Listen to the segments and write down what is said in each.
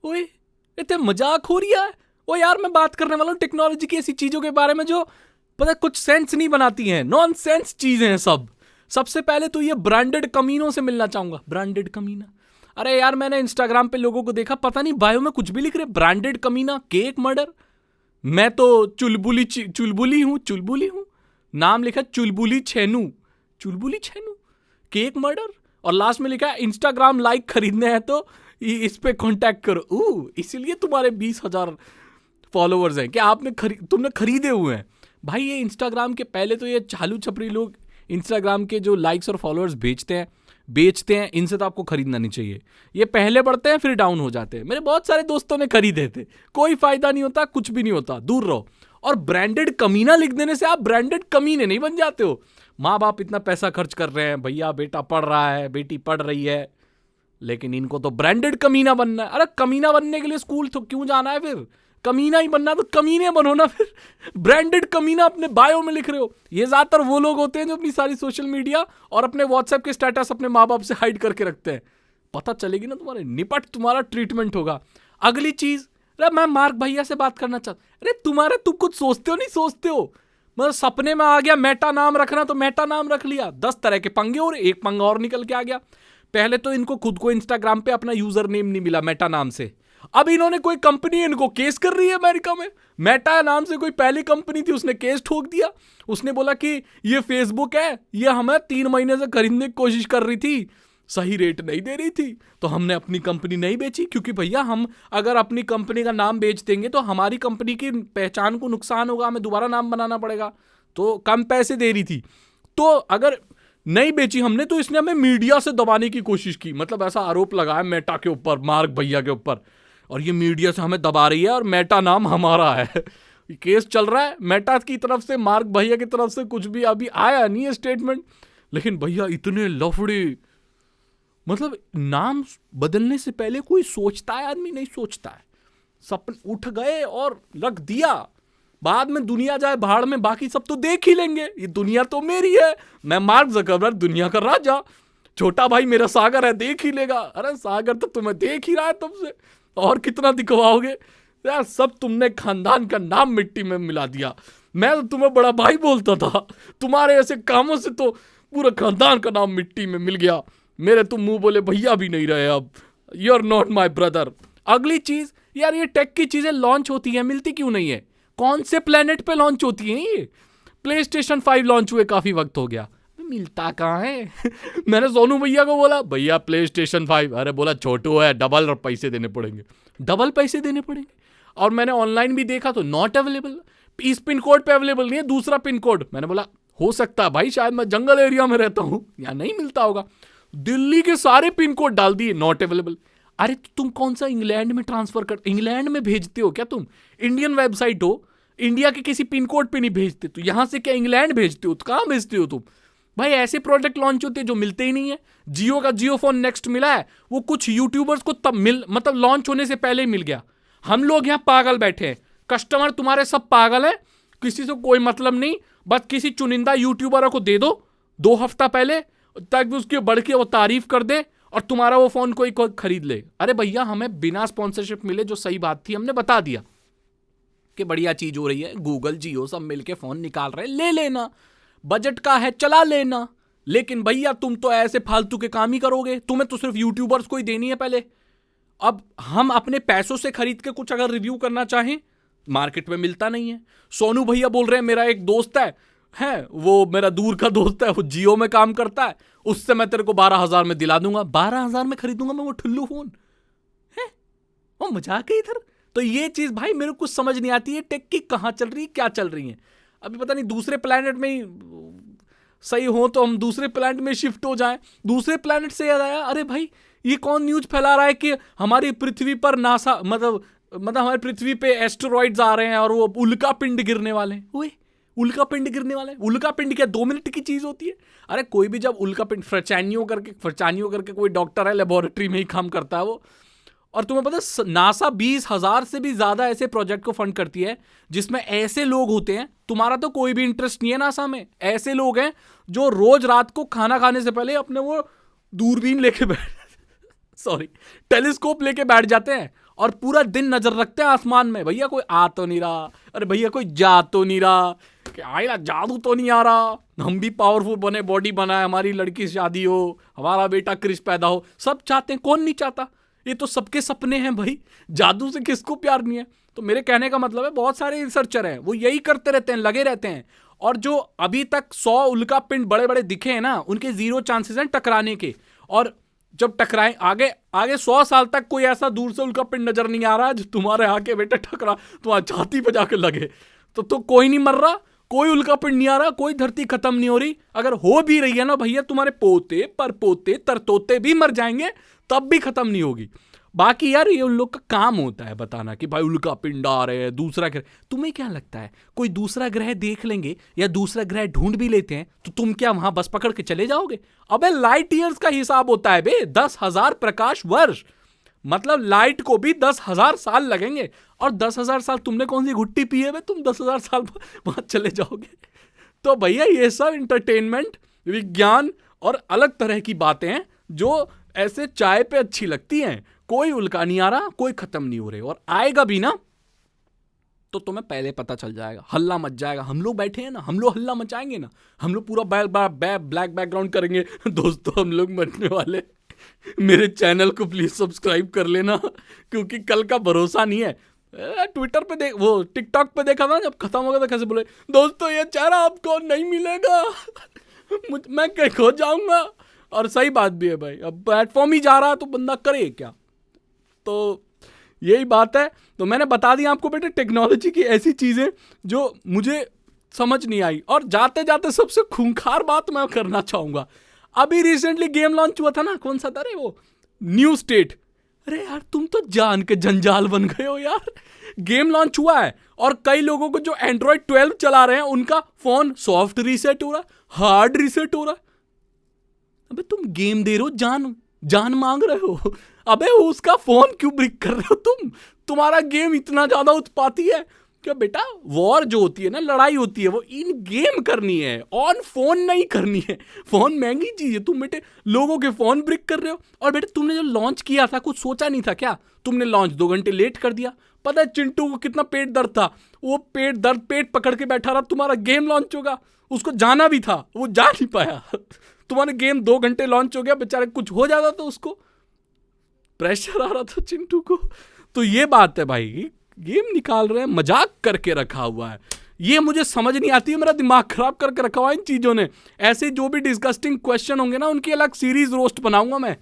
ओए इतने मजाक हो रही है। ओ यार, मैं बात करने वाला हूँ टेक्नोलॉजी की ऐसी चीजों के बारे में जो पता कुछ सेंस नहीं बनाती हैं, नॉन सेंस चीजें हैं सब। सबसे पहले तो ये ब्रांडेड कमीनों से मिलना चाहूंगा। ब्रांडेड कमीना, अरे यार मैंने इंस्टाग्राम पे लोगों को देखा, पता नहीं बायो में कुछ भी लिख रहे, ब्रांडेड कमीना, केक मर्डर। मैं तो चुलबुली हूँ, नाम लिखा चुलबुली छेनू, चुलबुली छेनू, केक मर्डर, और लास्ट में लिखा है इंस्टाग्राम लाइक खरीदने हैं तो इस पे कांटेक्ट करो। इसीलिए तुम्हारे 20,000 फॉलोअर्स हैं, क्या तुमने खरीदे हुए हैं। भाई ये इंस्टाग्राम के पहले तो ये चालू छपरी लोग इंस्टाग्राम के जो लाइक्स और फॉलोअर्स बेचते हैं, इनसे तो आपको खरीदना नहीं चाहिए। ये पहले बढ़ते हैं फिर डाउन हो जाते हैं। मेरे बहुत सारे दोस्तों ने खरीदे थे, कोई फायदा नहीं होता, कुछ भी नहीं होता, दूर रहो। और ब्रांडेड कमीना लिख देने से आप ब्रांडेड कमीने नहीं बन जाते हो। माँ बाप इतना पैसा खर्च कर रहे हैं, भैया बेटा पढ़ रहा है, बेटी पढ़ रही है, लेकिन इनको तो ब्रांडेड कमीना बनना है। अरे कमीना बनने के लिए स्कूल तो क्यों जाना है फिर? कमीना ही बनना तो कमीने बनो ना फिर। ब्रांडेड कमीना अपने बायो में लिख रहे हो। ये ज्यादातर वो लोग होते हैं जो अपनी सारी सोशल मीडिया और अपने व्हाट्सएप के स्टेटस अपने माँ बाप से हाइड करके रखते हैं। पता चलेगी ना तुम्हारे निपट, तुम्हारा ट्रीटमेंट होगा। अगली चीज, अरे मैं मार्क भैया से बात करना चाहता, अरे तुम कुछ सोचते हो नहीं सोचते हो? मतलब सपने में आ गया मेटा नाम रखना तो मेटा नाम रख लिया। 10 तरह के पंगे और एक पंगा और निकल के आ गया। पहले तो इनको खुद को इंस्टाग्राम पे अपना यूजर नेम नहीं मिला मेटा नाम से, अब इन्होंने कोई कंपनी इनको केस कर रही है अमेरिका में। मेटा नाम से कोई पहली कंपनी थी, उसने केस ठोक दिया। उसने बोला कि ये फेसबुक है, ये हमें 3 महीने से खरीदने की कोशिश कर रही थी, सही रेट नहीं दे रही थी, तो हमने अपनी कंपनी नहीं बेची, क्योंकि भैया हम अगर अपनी कंपनी का नाम बेच देंगे तो हमारी कंपनी की पहचान को नुकसान होगा, हमें दोबारा नाम बनाना पड़ेगा। तो कम पैसे दे रही थी, तो अगर नहीं बेची हमने तो इसने हमें मीडिया से दबाने की कोशिश की। मतलब ऐसा आरोप लगाया मेटा के ऊपर, मार्क भैया के ऊपर, और ये मीडिया से हमें दबा रही है और मेटा नाम हमारा है। केस चल रहा है मेटा की तरफ से, मार्क भैया की तरफ से कुछ भी अभी आया नहीं है स्टेटमेंट। लेकिन भैया इतने लफड़े, मतलब नाम बदलने से पहले कोई सोचता है? आदमी नहीं सोचता है, सपन उठ गए और रख दिया। बाद में दुनिया जाए भाड़ में, बाकी सब तो देख ही लेंगे, ये दुनिया तो मेरी है, मैं मार्क ज़करबर्ग दुनिया का राजा, छोटा भाई मेरा सागर है देख ही लेगा। अरे सागर तो तुम्हें देख ही रहा है तुमसे, और कितना दिखवाओगे यार? सब तुमने खानदान का नाम मिट्टी में मिला दिया। मैं तो तुम्हें बड़ा भाई बोलता था, तुम्हारे ऐसे कामों से तो पूरा खानदान का नाम मिट्टी में मिल गया। मेरे तुम मुंह बोले भैया भी नहीं रहे अब, you are not my brother. अगली चीज, यार ये टेक की चीजें लॉन्च होती हैं, मिलती क्यों नहीं है? कौन से प्लेनेट पे लॉन्च होती हैं ये? प्लेस्टेशन 5 लॉन्च हुए काफी वक्त हो गया, मिलता कहाँ है? मैंने सोनू भैया को बोला भैया प्लेस्टेशन 5, अरे बोला छोटू है, डबल पैसे देने पड़ेंगे, डबल पैसे देने पड़ेंगे। और मैंने ऑनलाइन भी देखा तो नॉट अवेलेबल, इस पिन कोड पे अवेलेबल नहीं है, दूसरा पिन कोड। मैंने बोला हो सकता है भाई, शायद मैं जंगल एरिया में रहता हूँ या नहीं मिलता होगा। दिल्ली के सारे पिन कोड डाल दिए, नॉट अवेलेबल। अरे तुम कौन सा इंग्लैंड में ट्रांसफर कर, इंग्लैंड में भेजते हो क्या तुम? इंडियन वेबसाइट हो, इंडिया के किसी पिन कोड पे नहीं भेजते, तो यहां से क्या इंग्लैंड भेजते हो? तो कहां भेजते हो तुम? भाई ऐसे प्रोडक्ट लॉन्च होते हैं जो मिलते ही नहीं है। जियो का जियो फोन नेक्स्ट मिला है, वो कुछ यूट्यूबर्स को तब मतलब लॉन्च होने से पहले ही मिल गया। हम लोग यहाँ पागल बैठे हैं, कस्टमर तुम्हारे सब पागल है, किसी से कोई मतलब नहीं, बस किसी चुनिंदा यूट्यूबर को दे दो 2 हफ्ता पहले, ताकि उसकी बढ़ के वो तारीफ कर दे और तुम्हारा वो फोन कोई खरीद ले। अरे भैया हमें बिना स्पॉन्सरशिप मिले जो सही बात थी हमने बता दिया कि बढ़िया चीज हो रही है, गूगल जियो सब मिलके फोन निकाल रहे हैं, ले लेना, बजट का है चला लेना। लेकिन भैया तुम तो ऐसे फालतू के काम ही करोगे, तुम्हें तो सिर्फ यूट्यूबर्स को ही देनी है पहले। अब हम अपने पैसों से खरीद के कुछ अगर रिव्यू करना चाहें, मार्केट में मिलता नहीं है। सोनू भैया बोल रहे हैं मेरा एक दोस्त है वो मेरा दूर का दोस्त है, वो जियो में काम करता है, उससे मैं तेरे को 12,000 में दिला दूंगा। 12,000 में खरीदूंगा मैं वो ठुल्लू फोन है? वो मजाक है इधर। तो ये चीज भाई मेरे को कुछ समझ नहीं आती है, टेक की कहां चल रही है, क्या चल रही है। अभी पता नहीं दूसरे प्लेनेट में ही सही हो तो हम दूसरे प्लेनेट में शिफ्ट हो जाएं। दूसरे प्लेनेट से याद आया, अरे भाई ये कौन न्यूज फैला रहा है कि हमारी पृथ्वी पर नासा मतलब हमारी पृथ्वी पे एस्टेरॉइड्स आ रहे हैं और वो उल्का पिंड गिरने वाले हैं। ओए उल्का पिंड गिरने वाले हैं? उल्का पिंड क्या 2 मिनट की चीज होती है? अरे कोई भी जब उल्का पिंड, फ्रचानियो करके कोई डॉक्टर है, लेबोरेटरी में ही काम करता है वो। और तुम्हें पता है नासा 20,000 से भी ज्यादा ऐसे प्रोजेक्ट को फंड करती है जिसमें ऐसे लोग होते हैं, तुम्हारा तो कोई भी इंटरेस्ट नहीं है नासा में, ऐसे लोग हैं जो रोज रात को खाना खाने से पहले अपने वो दूरबीन लेके बैठ टेलीस्कोप लेके बैठ जाते हैं और पूरा दिन नजर रखते हैं आसमान में, भैया कोई आ तो नहीं रहा, अरे भैया कोई जा तो नहीं रहा, कि आइला जादू तो नहीं आ रहा, हम भी पावरफुल बने, बॉडी बनाए, हमारी लड़की से शादी हो, हमारा बेटा क्रिश पैदा हो, सब चाहते हैं, कौन नहीं चाहता, ये तो सबके सपने हैं भाई, जादू से किसको प्यार नहीं है। तो मेरे कहने का मतलब है बहुत सारे रिसर्चर हैं वो यही करते रहते हैं, लगे रहते हैं, और जो अभी तक 100 उल्का पिंड बड़े बड़े दिखे हैं ना, उनके 0 चांसेस हैं टकराने के, और जब टकराए आगे आगे 100 साल तक कोई ऐसा दूर से उल्का पिंड नजर नहीं आ रहा जो तुम्हारे आके बेटा टकरा तुम्हारी छाती पे जाके लगे, तो कोई नहीं मर रहा, कोई उल्का पिंड नहीं आ रहा, कोई धरती खत्म नहीं हो रही, अगर हो भी रही है ना भैया, तुम्हारे पोते परपोते तरतोते भी मर जाएंगे तब भी खत्म नहीं होगी। बाकी यार ये उन लोग का काम होता है बताना कि भाई उल्का पिंड आ रहे हैं, दूसरा ग्रह, तुम्हें क्या लगता है कोई दूसरा ग्रह देख लेंगे या दूसरा ग्रह ढूंढ भी लेते हैं तो तुम क्या वहां बस पकड़ के चले जाओगे? अबे लाइट ईयर्स का हिसाब होता है बे, 10,000 प्रकाश वर्ष, मतलब लाइट को भी 10,000 साल लगेंगे, और 10,000 साल तुमने कौन सी घुट्टी पी है बे, तुम 10,000 साल वहां चले जाओगे? तो भैया ये सब इंटरटेनमेंट, विज्ञान और अलग तरह की बातें हैं जो ऐसे चाय पे अच्छी लगती हैं। कोई उल्का नहीं आ रहा, कोई खत्म नहीं हो रहे, और आएगा भी ना तो तुम्हें पहले पता चल जाएगा, हल्ला मच जाएगा। हम लोग बैठे हैं ना, हम लोग हल्ला मचाएंगे ना, हम लोग पूरा ब्लैक बैकग्राउंड करेंगे। दोस्तों हम लोग मरने वाले, मेरे चैनल को प्लीज सब्सक्राइब कर लेना, क्योंकि कल का भरोसा नहीं है। ट्विटर पे देख, वो टिकटॉक पे देखा था, जब खत्म होगा तो कैसे बोले दोस्तों ये चेहरा आपको नहीं मिलेगा, मैं कहीं खो जाऊंगा। और सही बात भी है भाई, अब प्लेटफॉर्म ही जा रहा है तो बंदा करे क्या, तो यही बात है। तो मैंने बता दिया आपको बेटे टेक्नोलॉजी की ऐसी चीजें जो मुझे समझ नहीं आई। और जाते जाते सबसे खूंखार बात मैं करना चाहूंगा, अभी रिसेंटली गेम लॉन्च हुआ था ना, कौन सा था रे वो, न्यू स्टेट। अरे यार तुम तो जान के जंजाल बन गए हो यार, गेम लॉन्च हुआ है और कई लोगों को जो एंड्रॉइड 12 चला रहे हैं उनका फोन सॉफ्ट रीसेट हो रहा है, हार्ड रीसेट हो रहा है। अबे तुम गेम दे रहे हो, जान मांग रहे हो, अबे उसका फोन क्यों ब्रिक कर रहे हो तुम? तुम्हारा गेम इतना ज्यादा उत्पाती है क्या बेटा? वॉर जो होती है ना, लड़ाई होती है, वो इन गेम करनी है, ऑन फोन नहीं करनी है। फोन महंगी चीज है, तुम बेटे लोगों के फोन ब्रिक कर रहे हो। और बेटे तुमने जो लॉन्च किया था कुछ सोचा नहीं था क्या? तुमने लॉन्च 2 घंटे लेट कर दिया। पता है चिंटू को कितना पेट दर्द था, वो पेट पकड़ के बैठा रहा, तुम्हारा गेम लॉन्च होगा, उसको जाना भी था, वो जा नहीं पाया। तुम्हारे गेम 2 घंटे लॉन्च हो गया, बेचारे कुछ हो जाता तो उसको प्रेशर आ रहा था चिंटू को। तो ये बात है भाई, गेम निकाल रहे हैं, मजाक करके रखा हुआ है, ये मुझे समझ नहीं आती है, मेरा दिमाग खराब करके रखा हुआ है इन चीजों ने। ऐसे जो भी डिस्गस्टिंग क्वेश्चन होंगे ना, उनकी अलग सीरीज रोस्ट बनाऊंगा मैं,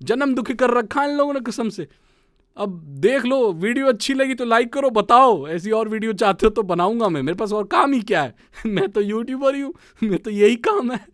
जन्म दुखी कर रखा है इन लोगों ने कसम से। अब देख लो, वीडियो अच्छी लगी तो लाइक करो, बताओ ऐसी और वीडियो चाहते हो तो बनाऊंगा मैं, मेरे पास और काम ही क्या है। मैं तो यूट्यूबर ही हूँ, मैं तो यही काम है।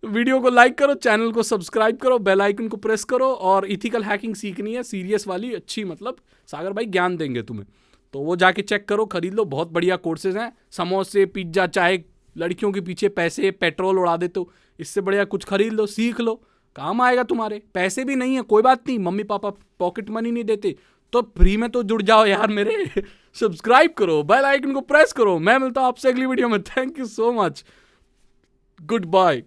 वीडियो को लाइक करो, चैनल को सब्सक्राइब करो, बेल आइकन को प्रेस करो, और इथिकल हैकिंग सीखनी है सीरियस वाली अच्छी, मतलब सागर भाई ज्ञान देंगे तुम्हें, तो वो जाके चेक करो, खरीद लो, बहुत बढ़िया कोर्सेज हैं। समोसे पिज्जा चाय, लड़कियों के पीछे पैसे पेट्रोल उड़ा देते हो, इससे बढ़िया कुछ खरीद लो, सीख लो, काम आएगा तुम्हारे। पैसे भी नहीं है कोई बात नहीं, मम्मी पापा पॉकेट मनी नहीं देते तो फ्री में तो जुड़ जाओ यार मेरे। सब्सक्राइब करो, बेल आइकन को प्रेस करो। मैं मिलता हूँ आपसे अगली वीडियो में। Thank you so much, good bye.